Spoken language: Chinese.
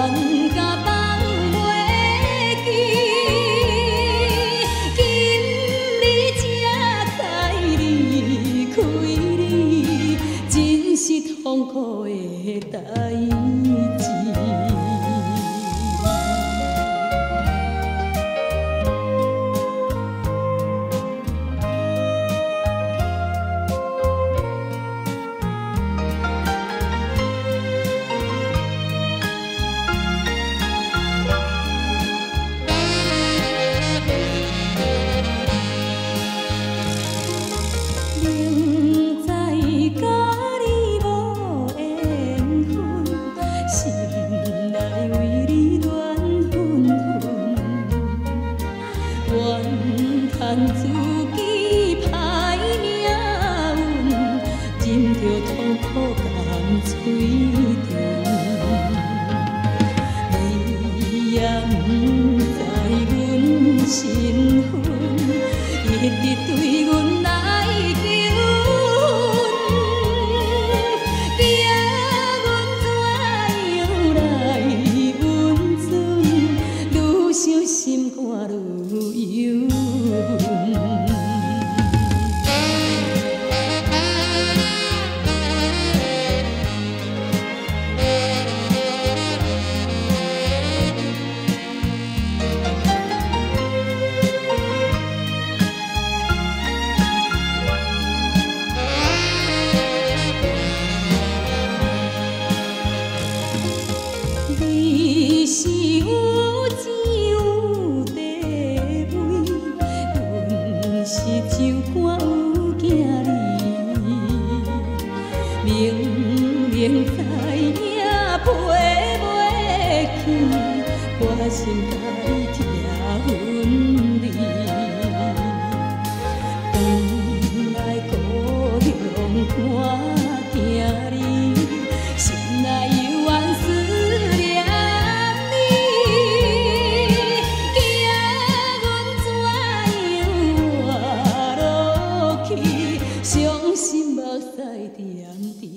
甲放袂记，今日才该离开你，真是痛苦的代志。叹自己歹命运，忍着痛苦甘嘴甜。你也不知阮身份，一直对阮来求阮，惊阮怎样来温存，愈想心肝愈忧。你是有钱有地位，阮是酒馆有囝儿，明明知影赔袂起，我心甲你拆分离。返来故乡看囝儿，心内犹原思念你，惊阮怎样活落去，伤心目屎点点。